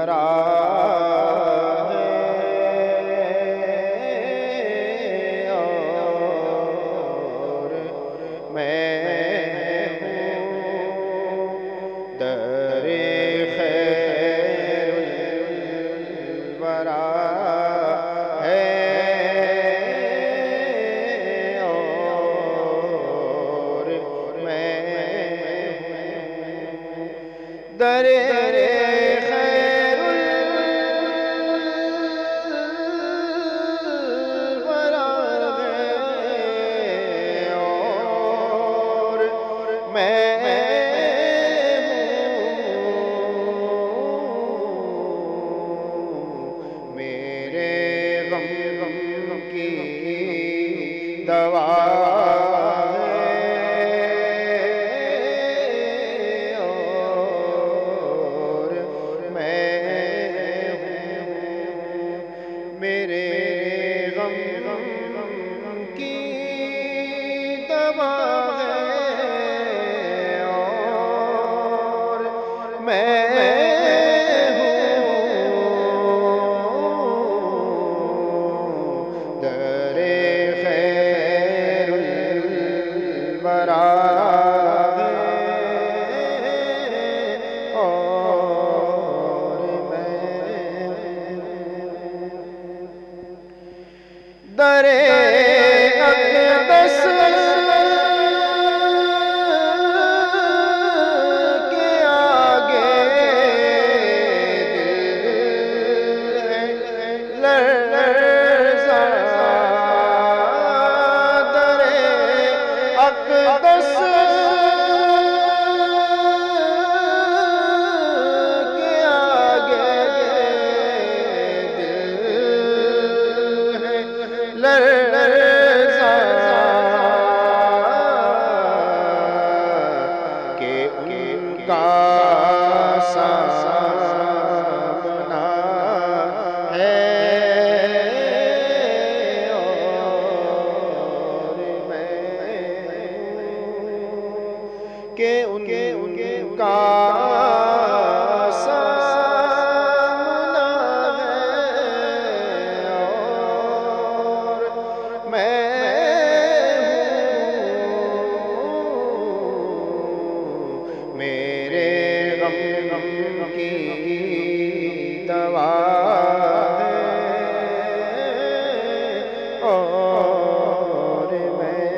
الورا ہے اور میں ہوں در خیر الورا ہے اور میں در خیر الورا ہے اور میں ہوں میرے غم کی دوا میرے غم کی دوا ہے اور میں ہوں در خیر الورا در اقدس کے آگے دل لرزاں در اقدس کے آگے لرزاں کہ ان کا سامنا ہے اور میں کہ ان کا سامنا ہے اور میں ہوں میرے غم کی دوا ہے اور میں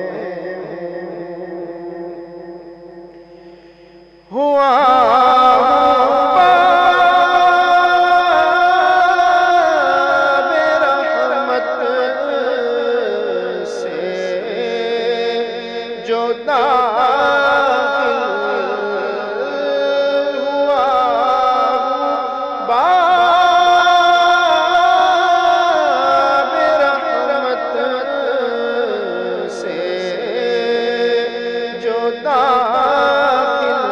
ہوا جو داخل ہوا باب رحمت سے جو داخل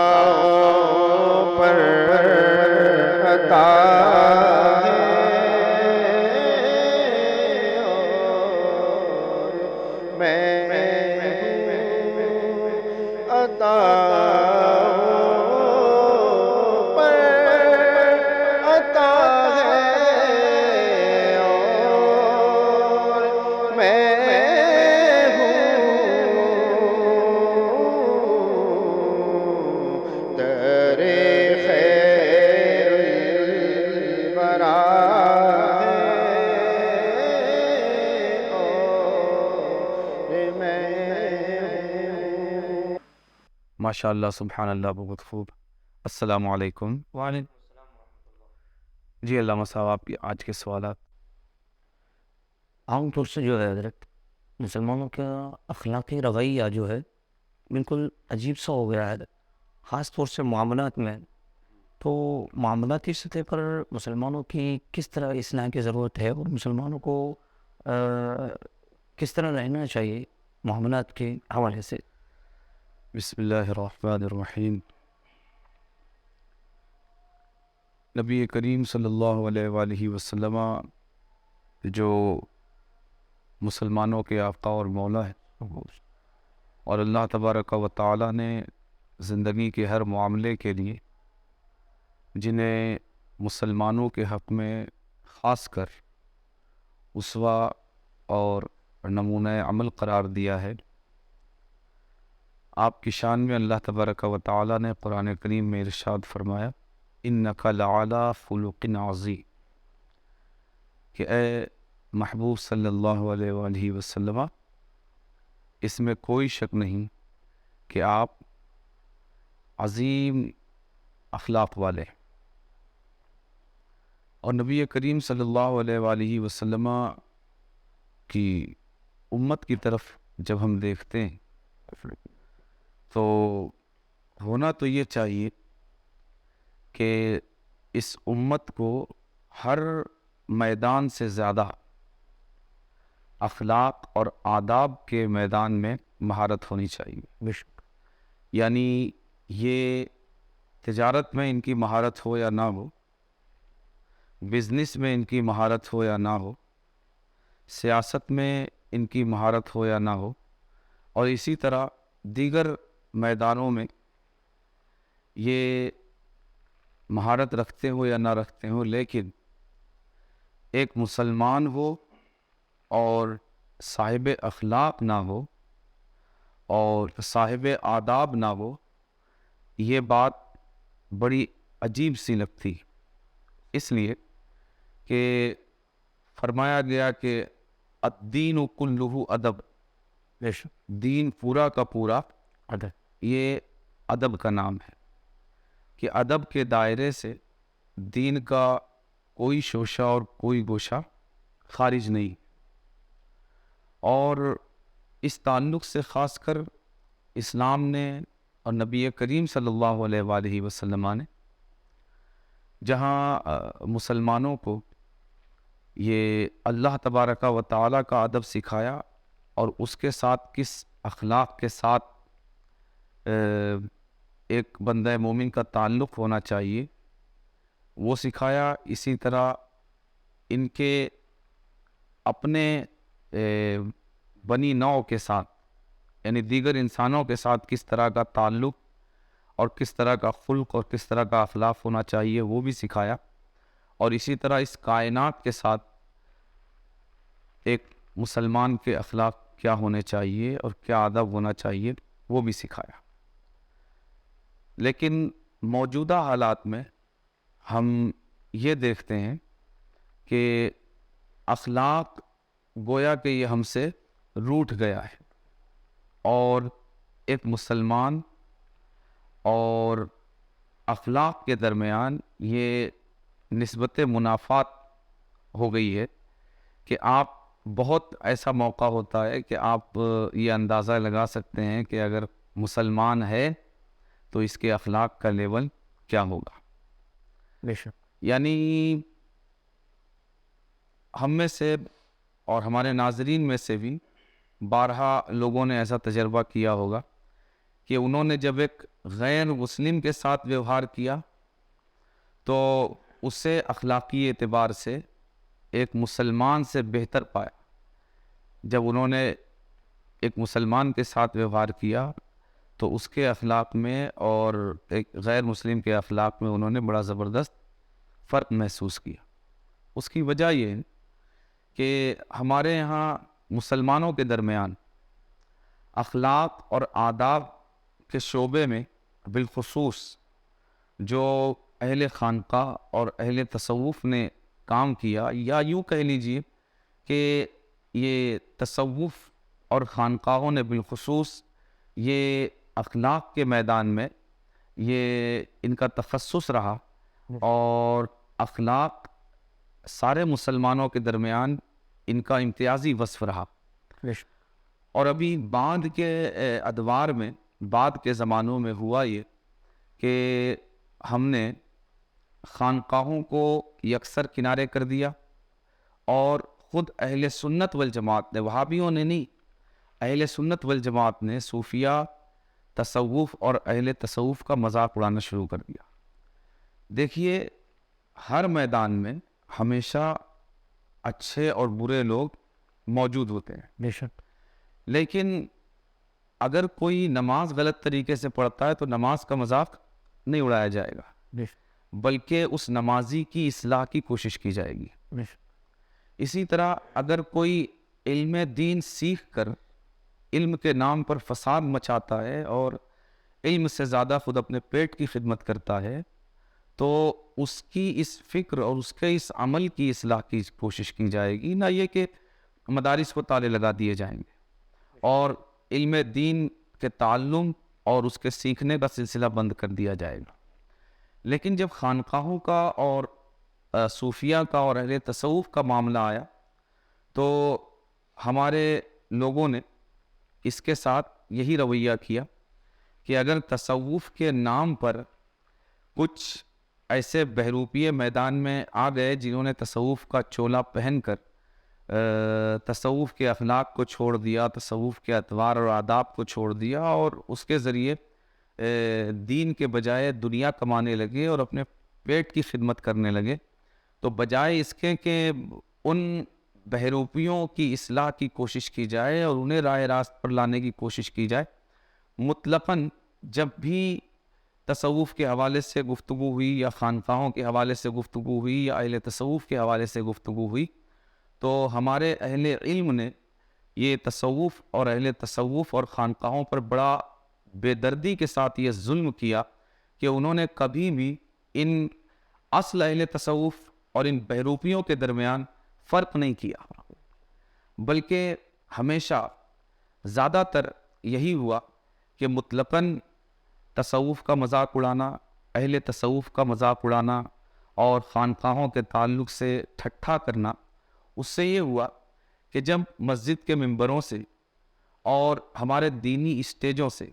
عطاؤں پر عطا عطاؤں پر عطا ہے اور میں ہوں در خیر الورا ماشاء اللہ سبحان اللہ بہت خوب. السلام علیکم. وعلیکم جی علامہ صاحب آپ کی آج کے سوالات. عام طور سے جو ہے حضرت مسلمانوں کا اخلاقی رویہ جو ہے بالکل عجیب سا ہو گیا ہے، خاص طور سے معاملات میں. تو معاملاتی سطح پر مسلمانوں کی کس طرح اصلاح کی ضرورت ہے اور مسلمانوں کو کس طرح رہنا چاہیے معاملات کے حوالے سے؟ بسم اللہ الرحمن الرحیم. نبی کریم صلی اللہ علیہ وآلہ وسلم جو مسلمانوں کے آقا اور مولا ہے، اور اللہ تبارک و تعالی نے زندگی کے ہر معاملے کے لیے جنہیں مسلمانوں کے حق میں خاص کر اسوہ اور نمونہ عمل قرار دیا ہے، آپ کی شان میں اللہ تبارک و تعالی نے قرآن کریم میں ارشاد فرمایا انک لعلی خلق عظیم، کہ اے محبوب صلی اللہ علیہ وآلہ وسلم، اس میں کوئی شک نہیں کہ آپ عظیم اخلاق والے ہیں۔ اور نبی کریم صلی اللہ علیہ وآلہ وسلم کی امت کی طرف جب ہم دیکھتے ہیں تو ہونا تو یہ چاہیے کہ اس امت کو ہر میدان سے زیادہ اخلاق اور آداب کے میدان میں مہارت ہونی چاہیے۔ بے شک، یعنی یہ تجارت میں ان کی مہارت ہو یا نہ ہو، بزنس میں ان کی مہارت ہو یا نہ ہو، سیاست میں ان کی مہارت ہو یا نہ ہو، اور اسی طرح دیگر میدانوں میں یہ مہارت رکھتے ہو یا نہ رکھتے ہو، لیکن ایک مسلمان ہو اور صاحب اخلاق نہ ہو اور صاحب آداب نہ ہو، یہ بات بڑی عجیب سی لگتی، اس لیے کہ فرمایا گیا کہ الدین کلہ ادب، بے شک، دین پورا کا پورا ادب، یہ ادب کا نام ہے، کہ ادب کے دائرے سے دین کا کوئی شوشہ اور کوئی گوشہ خارج نہیں۔ اور اس تعلق سے خاص کر اسلام نے اور نبی کریم صلی اللہ علیہ وآلہ وسلم نے جہاں مسلمانوں کو یہ اللہ تبارک و تعالیٰ کا ادب سکھایا اور اس کے ساتھ کس اخلاق کے ساتھ ایک بندہ مومن کا تعلق ہونا چاہیے وہ سکھایا، اسی طرح ان کے اپنے بنی نوع کے ساتھ یعنی دیگر انسانوں کے ساتھ کس طرح کا تعلق اور کس طرح کا خلق اور کس طرح کا اخلاق ہونا چاہیے وہ بھی سکھایا، اور اسی طرح اس کائنات کے ساتھ ایک مسلمان کے اخلاق کیا ہونے چاہیے اور کیا ادب ہونا چاہیے وہ بھی سکھایا۔ لیکن موجودہ حالات میں ہم یہ دیکھتے ہیں کہ اخلاق گویا کہ یہ ہم سے روٹھ گیا ہے، اور ایک مسلمان اور اخلاق کے درمیان یہ نسبت منافات ہو گئی ہے کہ آپ بہت ایسا موقع ہوتا ہے کہ آپ یہ اندازہ لگا سکتے ہیں کہ اگر مسلمان ہے تو اس کے اخلاق کا لیول کیا ہوگا۔ بے شک، یعنی ہم میں سے اور ہمارے ناظرین میں سے بھی بارہا لوگوں نے ایسا تجربہ کیا ہوگا کہ انہوں نے جب ایک غیر مسلم کے ساتھ ویوہار کیا تو اسے اخلاقی اعتبار سے ایک مسلمان سے بہتر پایا۔ جب انہوں نے ایک مسلمان کے ساتھ ویوہار کیا تو اس کے اخلاق میں اور ایک غیر مسلم کے اخلاق میں انہوں نے بڑا زبردست فرق محسوس کیا۔ اس کی وجہ یہ ہے کہ ہمارے یہاں مسلمانوں کے درمیان اخلاق اور آداب کے شعبے میں بالخصوص جو اہل خانقاہ اور اہل تصوف نے کام کیا، یا یوں کہہ لیجیے کہ یہ تصوف اور خانقاہوں نے بالخصوص یہ اخلاق کے میدان میں یہ ان کا تخصص رہا، اور اخلاق سارے مسلمانوں کے درمیان ان کا امتیازی وصف رہا۔ بے شک، اور ابھی بعد کے ادوار میں بعد کے زمانوں میں ہوا یہ کہ ہم نے خانقاہوں کو یکسر کنارے کر دیا، اور خود اہل سنت والجماعت نے، وہابیوں نے نہیں، اہل سنت والجماعت نے صوفیہ، تصوف اور اہل تصوف کا مذاق اڑانا شروع کر دیا۔ دیکھیے ہر میدان میں ہمیشہ اچھے اور برے لوگ موجود ہوتے ہیں، بے شک، لیکن اگر کوئی نماز غلط طریقے سے پڑھتا ہے تو نماز کا مذاق نہیں اڑایا جائے گا، بلکہ اس نمازی کی اصلاح کی کوشش کی جائے گی۔ اسی طرح اگر کوئی علم دین سیکھ کر علم کے نام پر فساد مچاتا ہے اور علم سے زیادہ خود اپنے پیٹ کی خدمت کرتا ہے تو اس کی اس فکر اور اس کے اس عمل کی اصلاح کی کوشش کی جائے گی، نہ یہ کہ مدارس کو تالے لگا دیے جائیں گے اور علم دین کے تعلم اور اس کے سیکھنے کا سلسلہ بند کر دیا جائے گا۔ لیکن جب خانقاہوں کا اور صوفیہ کا اور اہل تصوف کا معاملہ آیا تو ہمارے لوگوں نے اس کے ساتھ یہی رویہ کیا کہ اگر تصوف کے نام پر کچھ ایسے بہروپیے میدان میں آ گئے جنہوں نے تصوف کا چولا پہن کر تصوف کے اخلاق کو چھوڑ دیا، تصوف کے اطوار اور آداب کو چھوڑ دیا اور اس کے ذریعے دین کے بجائے دنیا کمانے لگے اور اپنے پیٹ کی خدمت کرنے لگے، تو بجائے اس کے کہ ان بہروپیوں کی اصلاح کی کوشش کی جائے اور انہیں راہ راست پر لانے کی کوشش کی جائے، مطلقاً جب بھی تصوف کے حوالے سے گفتگو ہوئی یا خانقاہوں کے حوالے سے گفتگو ہوئی یا اہل تصوف کے حوالے سے گفتگو ہوئی تو ہمارے اہل علم نے یہ تصوف اور اہل تصوف اور خانقاہوں پر بڑا بے دردی کے ساتھ یہ ظلم کیا کہ انہوں نے کبھی بھی ان اصل اہل تصوف اور ان بہروپیوں کے درمیان فرق نہیں کیا، بلکہ ہمیشہ زیادہ تر یہی ہوا کہ مطلقاً تصوف کا مذاق اڑانا، اہل تصوف کا مذاق اڑانا اور خانقاہوں کے تعلق سے ٹھٹھا کرنا۔ اس سے یہ ہوا کہ جب مسجد کے ممبروں سے اور ہمارے دینی اسٹیجوں سے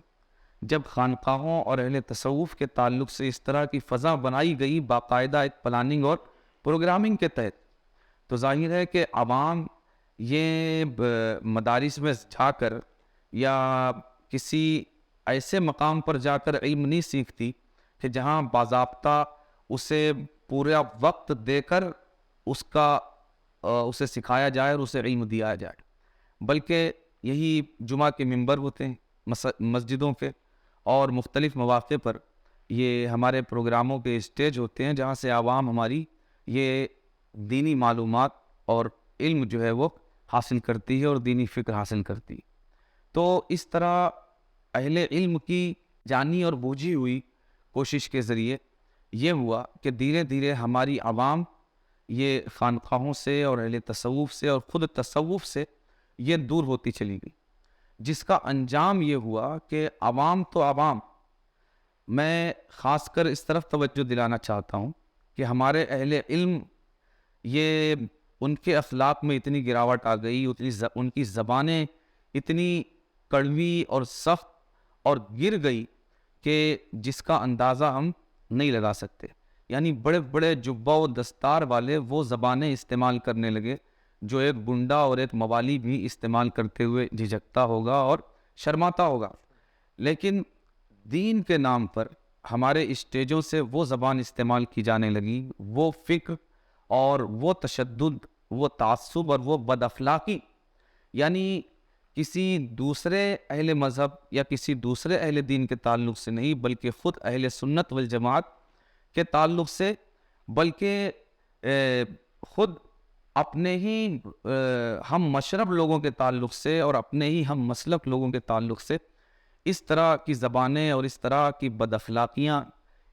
جب خانقاہوں اور اہل تصوف کے تعلق سے اس طرح کی فضا بنائی گئی باقاعدہ ایک پلاننگ اور پروگرامنگ کے تحت، تو ظاہر ہے کہ عوام یہ مدارس میں جا کر یا کسی ایسے مقام پر جا کر علم نہیں سیکھتی کہ جہاں باضابطہ اسے پورا وقت دے کر اسے سکھایا جائے اور اسے علم دیا جائے، بلکہ یہی جمعہ کے ممبر ہوتے ہیں مسجدوں کے اور مختلف مواقع پر یہ ہمارے پروگراموں کے اسٹیج ہوتے ہیں جہاں سے عوام ہماری یہ دینی معلومات اور علم جو ہے وہ حاصل کرتی ہے اور دینی فکر حاصل کرتی ہے۔ تو اس طرح اہل علم کی جانی اور بوجھی ہوئی کوشش کے ذریعے یہ ہوا کہ دھیرے دھیرے ہماری عوام یہ خانقاہوں سے اور اہل تصوف سے اور خود تصوف سے یہ دور ہوتی چلی گئی، جس کا انجام یہ ہوا کہ عوام تو عوام، میں خاص کر اس طرف توجہ دلانا چاہتا ہوں کہ ہمارے اہل علم یہ ان کے اخلاق میں اتنی گراوٹ آ گئی، ان کی زبانیں اتنی کڑوی اور سخت اور گر گئی کہ جس کا اندازہ ہم نہیں لگا سکتے۔ یعنی بڑے بڑے جبہ و دستار والے وہ زبانیں استعمال کرنے لگے جو ایک گنڈا اور ایک موالی بھی استعمال کرتے ہوئے جھجکتا ہوگا اور شرماتا ہوگا، لیکن دین کے نام پر ہمارے اسٹیجوں سے وہ زبان استعمال کی جانے لگی، وہ فکر اور وہ تشدد، وہ تعصب اور وہ بد اخلاقی، یعنی کسی دوسرے اہل مذہب یا کسی دوسرے اہل دین کے تعلق سے نہیں بلکہ خود اہل سنت والجماعت کے تعلق سے، بلکہ خود اپنے ہی ہم مشرب لوگوں کے تعلق سے اور اپنے ہی ہم مسلک لوگوں کے تعلق سے اس طرح کی زبانیں اور اس طرح کی بد اخلاقیاں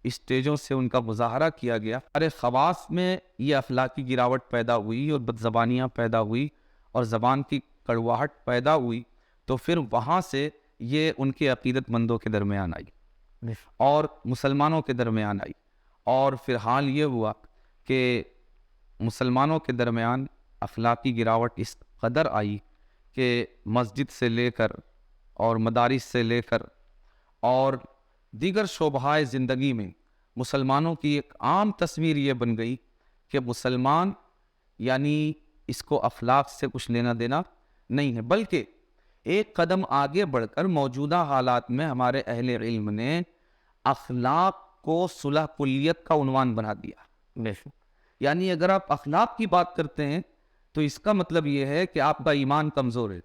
اسٹیجوں سے ان کا مظاہرہ کیا گیا۔ ہمارے خواص میں یہ اخلاقی گراوٹ پیدا ہوئی اور بد زبانیاں پیدا ہوئی اور زبان کی کڑواہٹ پیدا ہوئی، تو پھر وہاں سے یہ ان کے عقیدت مندوں کے درمیان آئی اور مسلمانوں کے درمیان آئی، اور فی الحال یہ ہوا کہ مسلمانوں کے درمیان اخلاقی گراوٹ اس قدر آئی کہ مسجد سے لے کر اور مدارس سے لے کر اور دیگر شعبۂ زندگی میں مسلمانوں کی ایک عام تصویر یہ بن گئی کہ مسلمان یعنی اس کو اخلاق سے کچھ لینا دینا نہیں ہے، بلکہ ایک قدم آگے بڑھ کر موجودہ حالات میں ہمارے اہل علم نے اخلاق کو صلح کلیت کا عنوان بنا دیا۔ یعنی اگر آپ اخلاق کی بات کرتے ہیں تو اس کا مطلب یہ ہے کہ آپ کا ایمان کمزور ہے،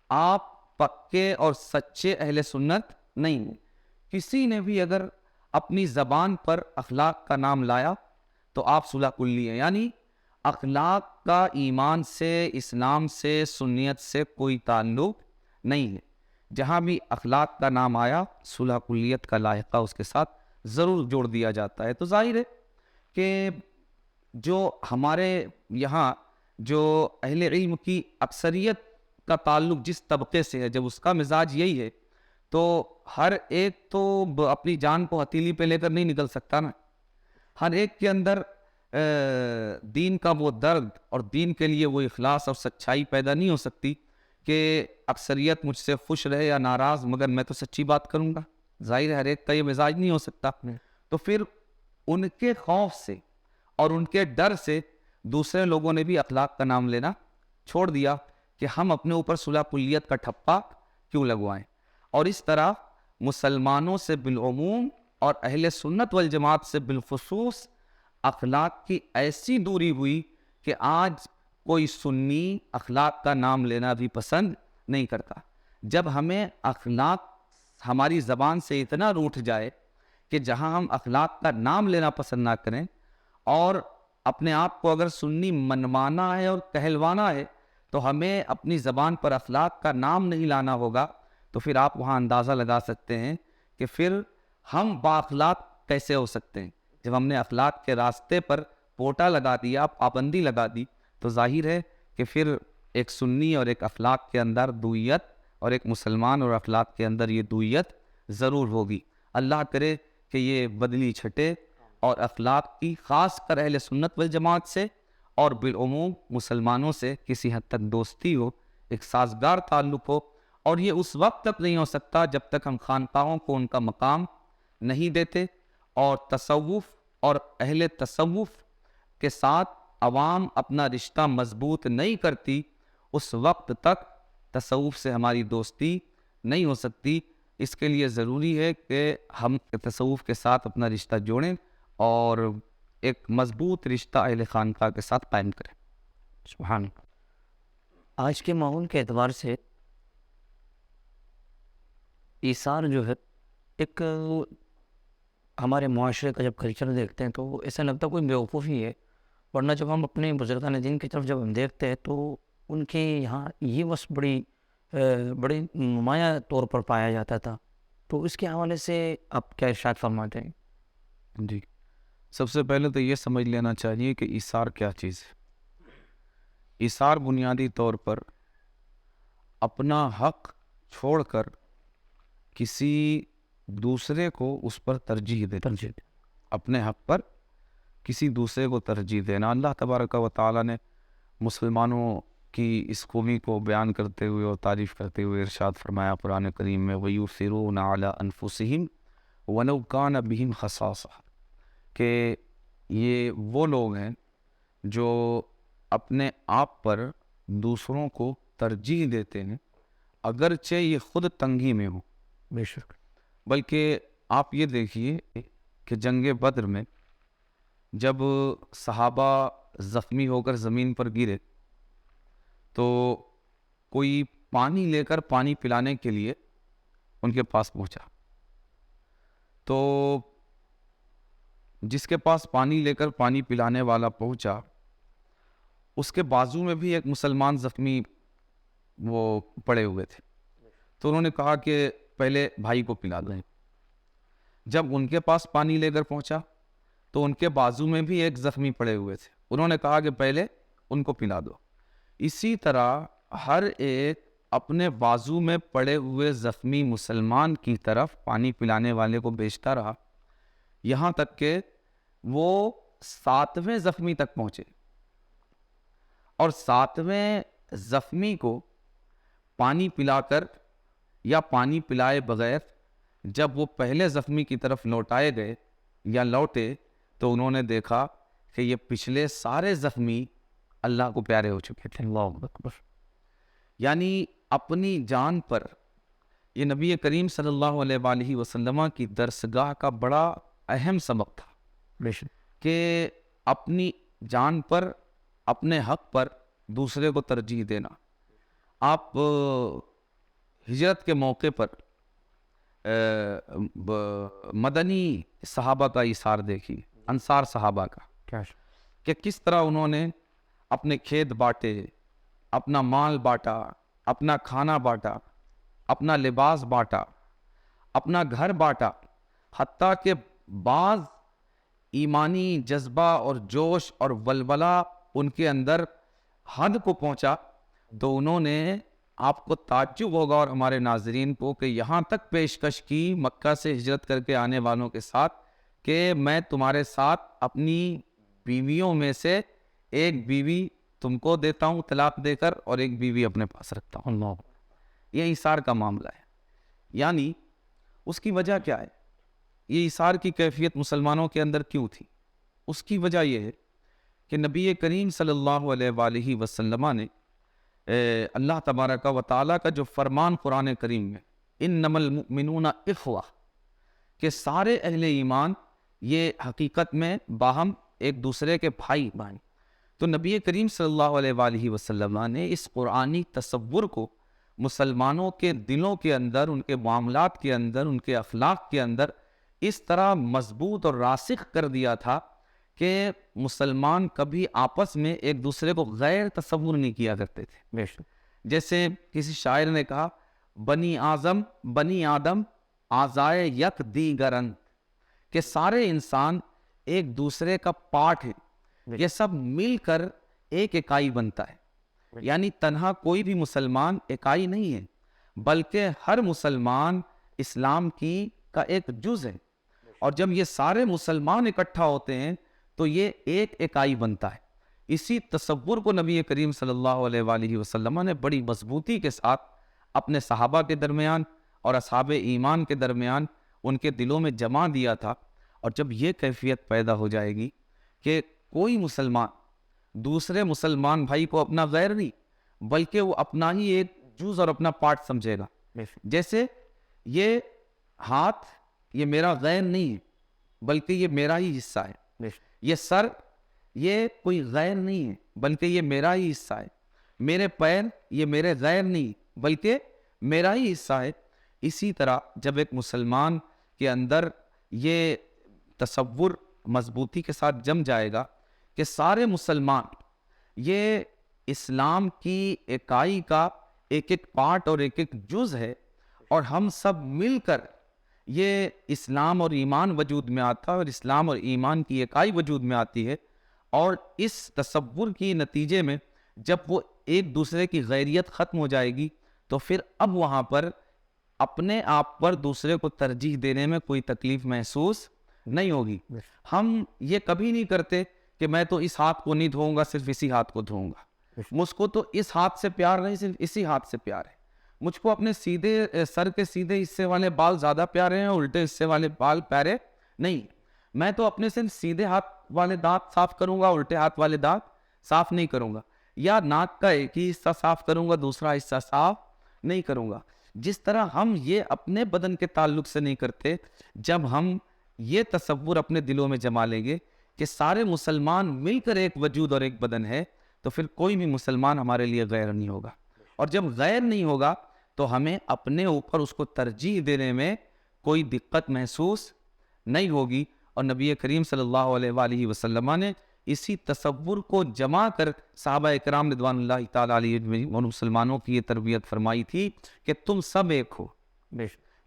آپ پکے اور سچے اہل سنت نہیں ہیں۔ کسی نے بھی اگر اپنی زبان پر اخلاق کا نام لایا تو آپ صلح کلی ہیں، یعنی اخلاق کا ایمان سے، اسلام سے، سنیت سے کوئی تعلق نہیں ہے۔ جہاں بھی اخلاق کا نام آیا صلح کلیت کا لاحقہ اس کے ساتھ ضرور جوڑ دیا جاتا ہے۔ تو ظاہر ہے کہ جو ہمارے یہاں جو اہل علم کی اکثریت کا تعلق جس طبقے سے ہے، جب اس کا مزاج یہی ہے تو ہر ایک تو اپنی جان کو ہتھیلی پہ لے کر نہیں نکل سکتا نا۔ ہر ایک کے اندر دین کا وہ درد اور دین کے لیے وہ اخلاص اور سچائی پیدا نہیں ہو سکتی کہ اکثریت مجھ سے خوش رہے یا ناراض مگر میں تو سچی بات کروں گا۔ ظاہر ہے ہر ایک کا یہ مزاج نہیں ہو سکتا۔ تو پھر ان کے خوف سے اور ان کے ڈر سے دوسرے لوگوں نے بھی اخلاق کا نام لینا چھوڑ دیا کہ ہم اپنے اوپر صلح کلیت کا ٹھپا کیوں لگوائیں۔ اور اس طرح مسلمانوں سے بالعموم اور اہل سنت والجماعت سے بالخصوص اخلاق کی ایسی دوری ہوئی کہ آج کوئی سنی اخلاق کا نام لینا بھی پسند نہیں کرتا۔ جب ہمیں اخلاق ہماری زبان سے اتنا روٹھ جائے کہ جہاں ہم اخلاق کا نام لینا پسند نہ کریں اور اپنے آپ کو اگر سنی منوانا ہے اور کہلوانا ہے تو ہمیں اپنی زبان پر اخلاق کا نام نہیں لانا ہوگا، تو پھر آپ وہاں اندازہ لگا سکتے ہیں کہ پھر ہم با اخلاق کیسے ہو سکتے ہیں۔ جب ہم نے اخلاق کے راستے پر پوٹا لگا دیا، پابندی لگا دی، تو ظاہر ہے کہ پھر ایک سنی اور ایک اخلاق کے اندر دوئیت اور ایک مسلمان اور اخلاق کے اندر یہ دوئیت ضرور ہوگی۔ اللہ کرے کہ یہ بدلی چھٹے اور اخلاق کی خاص کر اہل سنت والجماعت سے اور بالعموم مسلمانوں سے کسی حد تک دوستی ہو، ایک سازگار تعلق ہو۔ اور یہ اس وقت تک نہیں ہو سکتا جب تک ہم خانقاہوں کو ان کا مقام نہیں دیتے اور تصوف اور اہل تصوف کے ساتھ عوام اپنا رشتہ مضبوط نہیں کرتی، اس وقت تک تصوف سے ہماری دوستی نہیں ہو سکتی۔ اس کے لیے ضروری ہے کہ ہم تصوف کے ساتھ اپنا رشتہ جوڑیں اور ایک مضبوط رشتہ اہل خانقاہ کے ساتھ قائم کریں۔ سبحان اللہ۔ آج کے ماحول کے اعتبار سے ایثار جو ہے ایک ہمارے معاشرے کا جب کلچر دیکھتے ہیں تو ایسا لگتا ہے کوئی بیوقوفی ہے، ورنہ جب ہم اپنے بزرگان دین کی طرف جب ہم دیکھتے ہیں تو ان کے یہاں یہ بس بڑی نمایاں طور پر پایا جاتا تھا۔ تو اس کے حوالے سے آپ کیا ارشاد فرماتے ہیں؟ جی، سب سے پہلے تو یہ سمجھ لینا چاہیے کہ ایثار کیا چیز ہے۔ ایثار بنیادی طور پر اپنا حق چھوڑ کر کسی دوسرے کو اس پر ترجیح دینا، اپنے حق پر کسی دوسرے کو ترجیح دینا۔ اللہ تبارک و تعالیٰ نے مسلمانوں کی اس خوبی کو بیان کرتے ہوئے اور تعریف کرتے ہوئے ارشاد فرمایا قرآن کریم میں، وَيُؤْثِرُونَ عَلَىٰ أَنفُسِهِمْ وَلَوْ كَانَ بِهِمْ خَصَاصَةٌ، کہ یہ وہ لوگ ہیں جو اپنے آپ پر دوسروں کو ترجیح دیتے ہیں اگرچہ یہ خود تنگی میں ہوں۔ بے شک۔ بلکہ آپ یہ دیکھیے کہ جنگ بدر میں جب صحابہ زخمی ہو کر زمین پر گرے تو کوئی پانی لے کر پانی پلانے کے لیے ان کے پاس پہنچا، تو جس کے پاس پانی لے کر پانی پلانے والا پہنچا اس کے بازو میں بھی ایک مسلمان زخمی وہ پڑے ہوئے تھے، تو انہوں نے کہا کہ پہلے بھائی کو پلا دیں۔ جب ان کے پاس پانی لے کر پہنچا تو ان کے بازو میں بھی ایک زخمی پڑے ہوئے تھے، انہوں نے کہا کہ پہلے ان کو پلا دو۔ اسی طرح ہر ایک اپنے بازو میں پڑے ہوئے زخمی مسلمان کی طرف پانی پلانے والے کو بھیجتا رہا، یہاں تک کہ وہ 7ویں زخمی تک پہنچے، اور 7ویں زخمی کو پانی پلا کر یا پانی پلائے بغیر جب وہ پہلے زخمی کی طرف لوٹائے گئے یا لوٹے تو انہوں نے دیکھا کہ یہ پچھلے سارے زخمی اللہ کو پیارے ہو چکے تھے۔ اللہ اکبر۔ یعنی اپنی جان پر، یہ نبی کریم صلی اللہ علیہ وآلہ وسلم کی درسگاہ کا بڑا اہم سبق تھا بے شک۔ کہ اپنی جان پر، اپنے حق پر دوسرے کو ترجیح دینا۔ آپ ہجرت کے موقع پر مدنی صحابہ کا ایثار دیکھیے، انصار صحابہ کا، کیا کہ کس طرح انہوں نے اپنے کھیت بانٹے، اپنا مال بانٹا، اپنا کھانا بانٹا، اپنا لباس بانٹا، اپنا گھر بانٹا، حتیٰ کہ بعض ایمانی جذبہ اور جوش اور ولولہ ان کے اندر حد کو پہنچا تو انہوں نے، آپ کو تعجب ہوگا اور ہمارے ناظرین کو، کہ یہاں تک پیشکش کی مکہ سے ہجرت کر کے آنے والوں کے ساتھ کہ میں تمہارے ساتھ اپنی بیویوں میں سے ایک بیوی تم کو دیتا ہوں طلاق دے کر، اور ایک بیوی اپنے پاس رکھتا ہوں۔ اللہ، یہ ایثار کا معاملہ ہے۔ یعنی اس کی وجہ کیا ہے؟ یہ ایثار کی کیفیت مسلمانوں کے اندر کیوں تھی؟ اس کی وجہ یہ ہے کہ نبی کریم صلی اللہ علیہ وآلہ وسلم نے اللہ تبارک و تعالیٰ کا جو فرمان قرآن کریم میں، انما المؤمنون اخوہ، کہ سارے اہل ایمان یہ حقیقت میں باہم ایک دوسرے کے بھائی بھائی، تو نبی کریم صلی اللہ علیہ وآلہ وسلم نے اس قرآنی تصور کو مسلمانوں کے دلوں کے اندر، ان کے معاملات کے اندر، ان کے اخلاق کے اندر اس طرح مضبوط اور راسخ کر دیا تھا کہ مسلمان کبھی آپس میں ایک دوسرے کو غیر تصور نہیں کیا کرتے تھے۔ بے شک، جیسے کسی شاعر نے کہا، بنی آدم آزائے یک دیگرن، کہ سارے انسان ایک دوسرے کا پارٹ ہے، یہ سب مل کر ایک اکائی بنتا ہے۔ یعنی تنہا کوئی بھی مسلمان اکائی نہیں ہے، بلکہ ہر مسلمان اسلام کا ایک جز ہے، اور جب یہ سارے مسلمان اکٹھا ہوتے ہیں تو یہ ایک اکائی بنتا ہے۔ اسی تصور کو نبی کریم صلی اللہ علیہ وآلہ وسلم نے بڑی مضبوطی کے ساتھ اپنے صحابہ کے درمیان اور اصحاب ایمان کے درمیان ان کے دلوں میں جما دیا تھا۔ اور جب یہ کیفیت پیدا ہو جائے گی کہ کوئی مسلمان دوسرے مسلمان بھائی کو اپنا غیر نہیں، بلکہ وہ اپنا ہی ایک جز اور اپنا پارٹ سمجھے گا، جیسے یہ ہاتھ یہ میرا غیر نہیں ہے بلکہ یہ میرا ہی حصہ ہے، یہ سر یہ کوئی غیر نہیں ہے بلکہ یہ میرا ہی حصہ ہے، میرے پیر یہ میرے غیر نہیں بلکہ میرا ہی حصہ ہے۔ اسی طرح جب ایک مسلمان کے اندر یہ تصور مضبوطی کے ساتھ جم جائے گا کہ سارے مسلمان یہ اسلام کی اکائی کا ایک ایک پارٹ اور ایک ایک جز ہے، اور ہم سب مل کر یہ اسلام اور ایمان وجود میں آتا ہے، اور اسلام اور ایمان کی اکائی وجود میں آتی ہے، اور اس تصور کی نتیجے میں جب وہ ایک دوسرے کی غیریت ختم ہو جائے گی تو پھر اب وہاں پر اپنے آپ پر دوسرے کو ترجیح دینے میں کوئی تکلیف محسوس نہیں ہوگی۔ ہم یہ کبھی نہیں کرتے کہ میں تو اس ہاتھ کو نہیں دھوؤں گا، صرف اسی ہاتھ کو دھوؤں گا، مجھ کو تو اس ہاتھ سے پیار نہیں، صرف اسی ہاتھ سے پیار ہے، مجھ کو اپنے سیدھے سر کے سیدھے حصے والے بال زیادہ پیارے ہیں، الٹے حصے والے بال پیارے نہیں، میں تو اپنے صرف سیدھے ہاتھ والے دانت صاف کروں گا، الٹے ہاتھ والے دانت صاف نہیں کروں گا، یا ناک کا ایک ہی حصہ صاف کروں گا، دوسرا حصہ صاف نہیں کروں گا۔ جس طرح ہم یہ اپنے بدن کے تعلق سے نہیں کرتے، جب ہم یہ تصور اپنے دلوں میں جما لیں گے کہ سارے مسلمان مل کر ایک وجود اور ایک بدن ہے، تو پھر کوئی بھی مسلمان ہمارے لیے غیر نہیں ہوگا، اور جب غیر نہیں ہوگا تو ہمیں اپنے اوپر اس کو ترجیح دینے میں کوئی دقت محسوس نہیں ہوگی۔ اور نبی کریم صلی اللہ علیہ وآلہ وسلم نے اسی تصور کو جما کر صحابہ اکرام رضوان اللہ تعالیٰ علیہ اور مسلمانوں کی یہ تربیت فرمائی تھی کہ تم سب ایک ہو،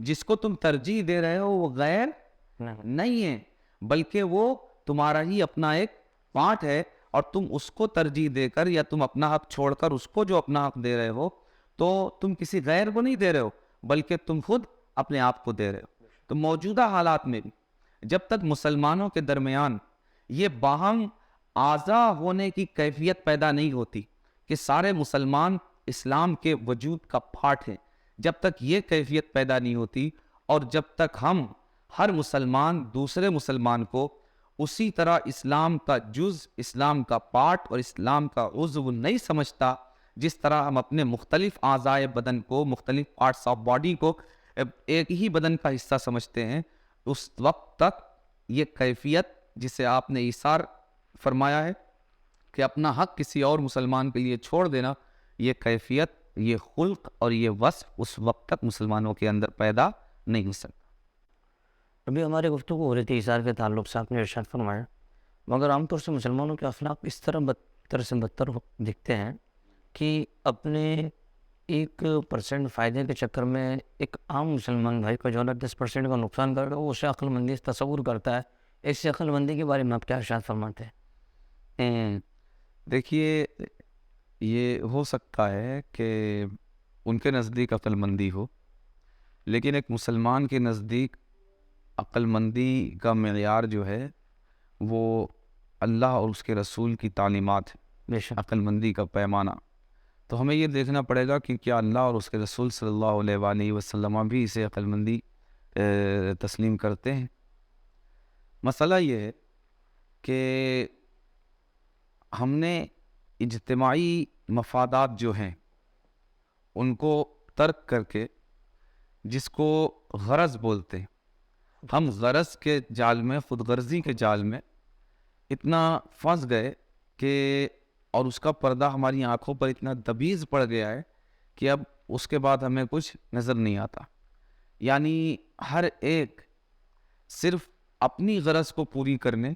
جس کو تم ترجیح دے رہے ہو وہ غیر نہیں ہے بلکہ وہ تمہارا ہی اپنا ایک پارٹ ہے، اور تم اس کو ترجیح دے کر یا تم اپنا حق چھوڑ کر اس کو جو اپنا حق دے رہے ہو تو تم کسی غیر کو نہیں دے رہے ہو بلکہ تم خود اپنے آپ کو دے رہے ہو۔ تو موجودہ حالات میں بھی جب تک مسلمانوں کے درمیان یہ باہم آزا ہونے کی کیفیت پیدا نہیں ہوتی کہ سارے مسلمان اسلام کے وجود کا پارٹ ہیں، جب تک یہ کیفیت پیدا نہیں ہوتی، اور جب تک ہم ہر مسلمان دوسرے مسلمان کو اسی طرح اسلام کا جز، اسلام کا پارٹ اور اسلام کا عضو نہیں سمجھتا جس طرح ہم اپنے مختلف اعضائے بدن کو، مختلف پارٹس آف باڈی کو ایک ہی بدن کا حصہ سمجھتے ہیں، اس وقت تک یہ کیفیت جسے آپ نے ایثار فرمایا ہے کہ اپنا حق کسی اور مسلمان کے لیے چھوڑ دینا، یہ کیفیت یہ خلق اور یہ وصف اس وقت تک مسلمانوں کے اندر پیدا نہیں ہو سکتا. ابھی ہماری گفتگو ہو رہی تھی اظہار کے تعلق سے، آپ نے ارشاد فرمایا مگر عام طور سے مسلمانوں کے اخلاق اس طرح بدتر سے بدتر دکھتے ہیں کہ اپنے 1% فائدے کے چکر میں ایک عام مسلمان بھائی کا جو ہے 10% کا نقصان کر رہا ہے، وہ اسے عقل مندی سے تصور کرتا ہے. ایسی عقل مندی کے بارے میں آپ کیا ارشاد فرماتے ہیں؟ دیکھیے، یہ ہو سکتا ہے کہ ان کے نزدیک عقل مندی ہو، لیکن ایک مسلمان کے نزدیک عقل مندی کا معیار جو ہے وہ اللہ اور اس کے رسول کی تعلیمات ہے. بے شک. عقل مندی کا پیمانہ تو ہمیں یہ دیکھنا پڑے گا کہ کیا اللہ اور اس کے رسول صلی اللہ علیہ وآلہ وسلم بھی اسے عقل مندی تسلیم کرتے ہیں. مسئلہ یہ ہے کہ ہم نے اجتماعی مفادات جو ہیں ان کو ترک کر کے، جس کو غرض بولتے ہیں، ہم غرض کے جال میں، خود غرضی کے جال میں اتنا پھنس گئے کہ اور اس کا پردہ ہماری آنکھوں پر اتنا دبیز پڑ گیا ہے کہ اب اس کے بعد ہمیں کچھ نظر نہیں آتا. یعنی ہر ایک صرف اپنی غرض کو پوری کرنے،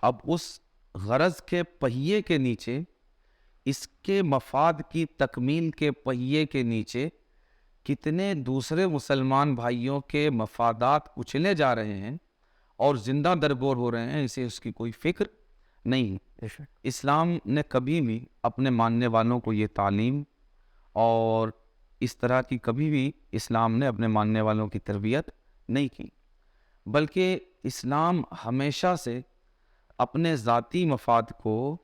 اب اس غرض کے پہیے کے نیچے، اس کے مفاد کی تکمیل کے پہیے کے نیچے کتنے دوسرے مسلمان بھائیوں کے مفادات کچلے جا رہے ہیں اور زندہ درگور ہو رہے ہیں، اسے اس کی کوئی فکر نہیں. اسلام نے کبھی بھی اپنے ماننے والوں کو یہ تعلیم اور اس طرح کی کبھی بھی اسلام نے اپنے ماننے والوں کی تربیت نہیں کی، بلکہ اسلام ہمیشہ سے اپنے ذاتی مفاد کو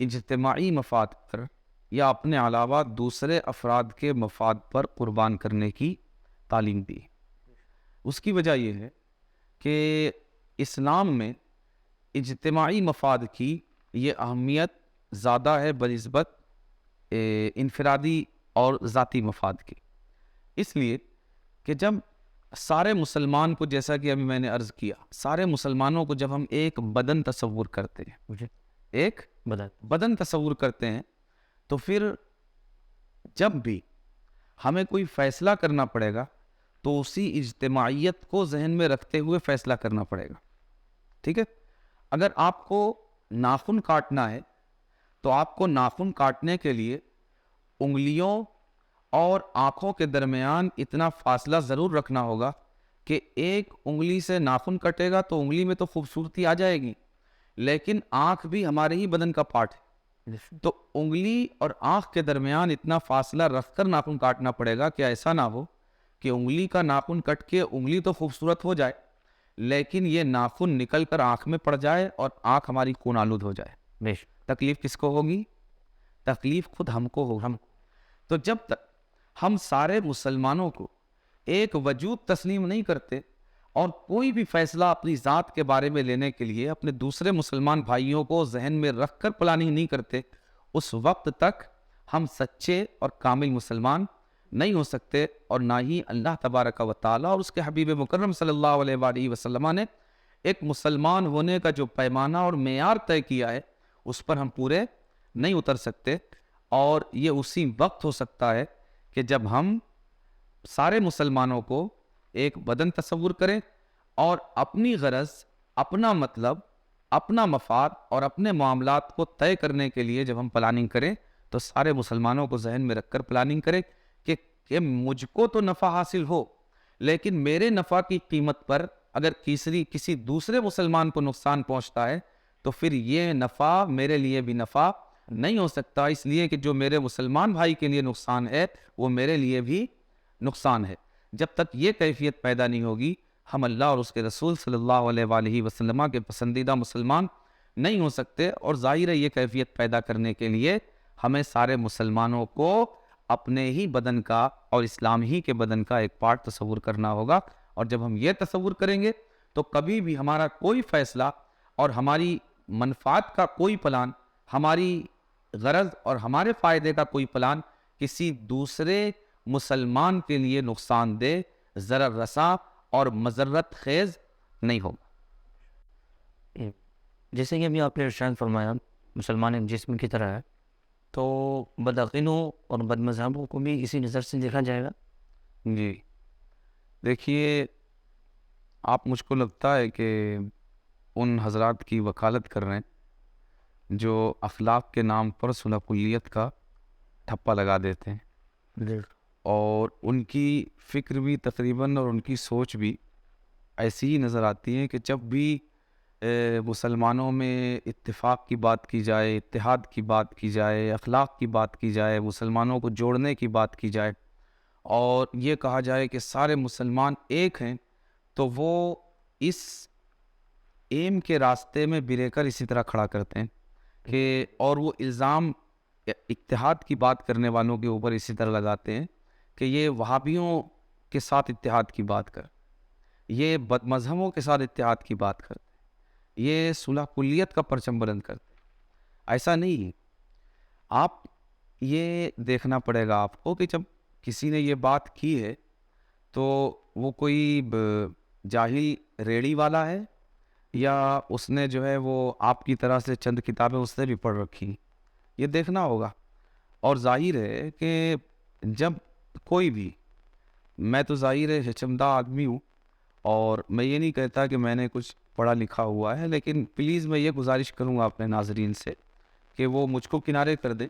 اجتماعی مفاد پر یا اپنے علاوہ دوسرے افراد کے مفاد پر قربان کرنے کی تعلیم دی. اس کی وجہ یہ ہے کہ اسلام میں اجتماعی مفاد کی یہ اہمیت زیادہ ہے بنسبت انفرادی اور ذاتی مفاد کی. اس لیے کہ جب سارے مسلمان کو، جیسا کہ ابھی میں نے عرض کیا، سارے مسلمانوں کو جب ہم ایک بدن تصور کرتے ہیں، ایک بدن تصور کرتے ہیں، تو پھر جب بھی ہمیں کوئی فیصلہ کرنا پڑے گا تو اسی اجتماعیت کو ذہن میں رکھتے ہوئے فیصلہ کرنا پڑے گا. ٹھیک ہے؟ اگر آپ کو ناخن کاٹنا ہے تو آپ کو ناخن کاٹنے کے لیے انگلیوں اور آنکھوں کے درمیان اتنا فاصلہ ضرور رکھنا ہوگا کہ ایک انگلی سے ناخن کٹے گا تو انگلی میں تو خوبصورتی آ جائے گی، لیکن آنکھ بھی ہمارے ہی بدن کا پارٹ ہے، تو انگلی اور آنکھ کے درمیان اتنا فاصلہ رکھ کر ناخن کاٹنا پڑے گا کہ ایسا نہ ہو کہ انگلی کا ناخن کٹ کے انگلی تو خوبصورت ہو جائے لیکن یہ ناخن نکل کر آنکھ میں پڑ جائے اور آنکھ ہماری خون آلود ہو جائے. تکلیف کس کو ہوگی؟ تکلیف خود ہم کو ہوگی. تو جب تک ہم سارے مسلمانوں کو ایک وجود تسلیم نہیں کرتے اور کوئی بھی فیصلہ اپنی ذات کے بارے میں لینے کے لیے اپنے دوسرے مسلمان بھائیوں کو ذہن میں رکھ کر پلاننگ نہیں کرتے، اس وقت تک ہم سچے اور کامل مسلمان نہیں ہو سکتے، اور نہ ہی اللہ تبارک و تعالیٰ اور اس کے حبیب مکرم صلی اللہ علیہ وآلہ وسلم نے ایک مسلمان ہونے کا جو پیمانہ اور معیار طے کیا ہے اس پر ہم پورے نہیں اتر سکتے. اور یہ اسی وقت ہو سکتا ہے کہ جب ہم سارے مسلمانوں کو ایک بدن تصور کریں اور اپنی غرض، اپنا مطلب، اپنا مفاد اور اپنے معاملات کو طے کرنے کے لیے جب ہم پلاننگ کریں تو سارے مسلمانوں کو ذہن میں رکھ کر پلاننگ کریں کہ مجھ کو تو نفع حاصل ہو، لیکن میرے نفع کی قیمت پر اگر کسی دوسرے مسلمان کو نقصان پہنچتا ہے تو پھر یہ نفع میرے لیے بھی نفع نہیں ہو سکتا، اس لیے کہ جو میرے مسلمان بھائی کے لیے نقصان ہے وہ میرے لیے بھی نقصان ہے. جب تک یہ کیفیت پیدا نہیں ہوگی ہم اللہ اور اس کے رسول صلی اللہ علیہ وآلہ وسلم کے پسندیدہ مسلمان نہیں ہو سکتے. اور ظاہر ہے یہ کیفیت پیدا کرنے کے لیے ہمیں سارے مسلمانوں کو اپنے ہی بدن کا اور اسلام ہی کے بدن کا ایک پارٹ تصور کرنا ہوگا. اور جب ہم یہ تصور کریں گے تو کبھی بھی ہمارا کوئی فیصلہ اور ہماری منفعت کا کوئی پلان، ہماری غرض اور ہمارے فائدے کا کوئی پلان کسی دوسرے مسلمان کے لیے نقصان دہ، ضرر رساں اور مضرت خیز نہیں ہوگا. جیسے کہ ابھی آپ نے ارشاد فرمایا مسلمان ایک جسم کی طرح ہے، تو بدعقیدوں اور بد مذہبوں کو بھی اسی نظر سے دیکھا جائے گا؟ جی دیکھیے، آپ مجھ کو لگتا ہے کہ ان حضرات کی وکالت کر رہے ہیں جو اخلاق کے نام پر صلح کلیت کا ٹھپا لگا دیتے ہیں، اور ان کی فکر بھی تقریباً اور ان کی سوچ بھی ایسی ہی نظر آتی ہے کہ جب بھی مسلمانوں میں اتفاق کی بات کی جائے، اتحاد کی بات کی جائے، اخلاق کی بات کی جائے، مسلمانوں کو جوڑنے کی بات کی جائے اور یہ کہا جائے کہ سارے مسلمان ایک ہیں، تو وہ اس ایم کے راستے میں بریکر اسی طرح کھڑا کرتے ہیں کہ اور وہ الزام اتحاد کی بات کرنے والوں کے اوپر اسی طرح لگاتے ہیں کہ یہ وہابیوں کے ساتھ اتحاد کی بات کر، یہ بد مذہبوں کے ساتھ اتحاد کی بات کرتے، یہ صلح کلیت کا پرچم بلند کرتے۔ ایسا نہیں ہے۔ آپ یہ دیکھنا پڑے گا آپ کو کہ جب کسی نے یہ بات کی ہے تو وہ کوئی جاہل ریڑھی والا ہے یا اس نے جو ہے وہ آپ کی طرح سے چند کتابیں اس نے بھی پڑھ رکھی، یہ دیکھنا ہوگا۔ اور ظاہر ہے کہ جب کوئی بھی، میں تو ظاہر ہے ہچمدہ آدمی ہوں اور میں یہ نہیں کہتا کہ میں نے کچھ پڑھا لکھا ہوا ہے، لیکن پلیز میں یہ گزارش کروں گا اپنے ناظرین سے کہ وہ مجھ کو کنارے کر دیں،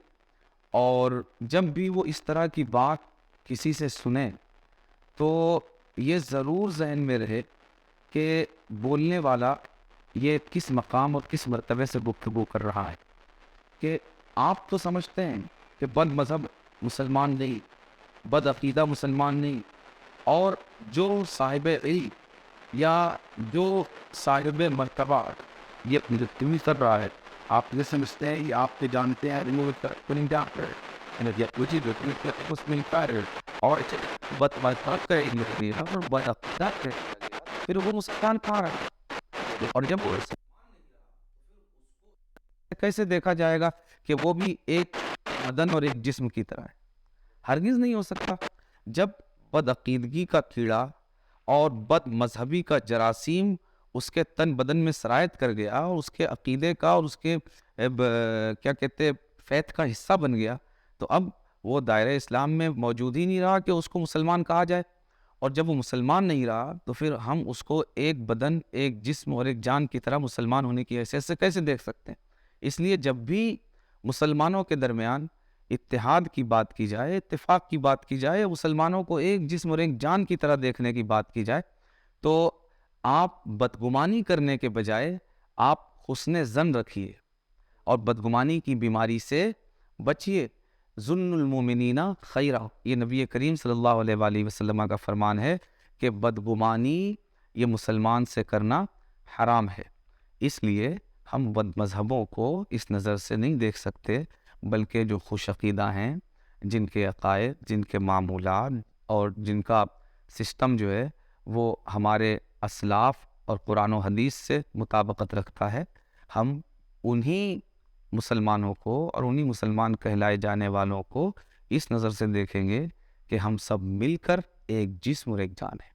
اور جب بھی وہ اس طرح کی بات کسی سے سنیں تو یہ ضرور ذہن میں رہے کہ بولنے والا یہ کس مقام اور کس مرتبے سے گفتگو کر رہا ہے۔ کہ آپ تو سمجھتے ہیں کہ بد مذہب مسلمان نہیں، بد عقیدہ مسلمان نہیں، اور جو صاحب علم یا جو صاحب مرتبہ یہ گفتگو کر رہا ہے، آپ یہ سمجھتے ہیں کہ آپ کے جانتے ہیں اور بد مذہب کا علم اور بد عقیدہ کا پھر وہ مسلمان کہاں رہا؟ اور جب وہ کیسے دیکھا جائے گا کہ وہ بھی ایک بدن اور ایک جسم کی طرح ہے؟ ہرگز نہیں ہو سکتا۔ جب بد عقیدگی کا کیڑا اور بد مذہبی کا جراثیم اس کے تن بدن میں سرایت کر گیا اور اس کے عقیدے کا اور اس کے کیا کہتے فیت کا حصہ بن گیا، تو اب وہ دائرہ اسلام میں موجود ہی نہیں رہا کہ اس کو مسلمان کہا جائے۔ اور جب وہ مسلمان نہیں رہا تو پھر ہم اس کو ایک بدن، ایک جسم اور ایک جان کی طرح مسلمان ہونے کی حیثیت سے کیسے دیکھ سکتے ہیں؟ اس لیے جب بھی مسلمانوں کے درمیان اتحاد کی بات کی جائے، اتفاق کی بات کی جائے، مسلمانوں کو ایک جسم اور ایک جان کی طرح دیکھنے کی بات کی جائے، تو آپ بدگمانی کرنے کے بجائے آپ حسن ظن رکھیے اور بدگمانی کی بیماری سے بچیے۔ ظن المومنین خیرہ، یہ نبی کریم صلی اللہ علیہ وآلہ وسلم کا فرمان ہے کہ بدگمانی یہ مسلمان سے کرنا حرام ہے۔ اس لیے ہم بد مذہبوں کو اس نظر سے نہیں دیکھ سکتے، بلکہ جو خوش عقیدہ ہیں، جن کے عقائد، جن کے معمولات اور جن کا سسٹم جو ہے وہ ہمارے اسلاف اور قرآن و حدیث سے مطابقت رکھتا ہے، ہم انہی مسلمانوں کو اور انہی مسلمان کہلائے جانے والوں کو اس نظر سے دیکھیں گے کہ ہم سب مل کر ایک جسم اور ایک جان ہیں۔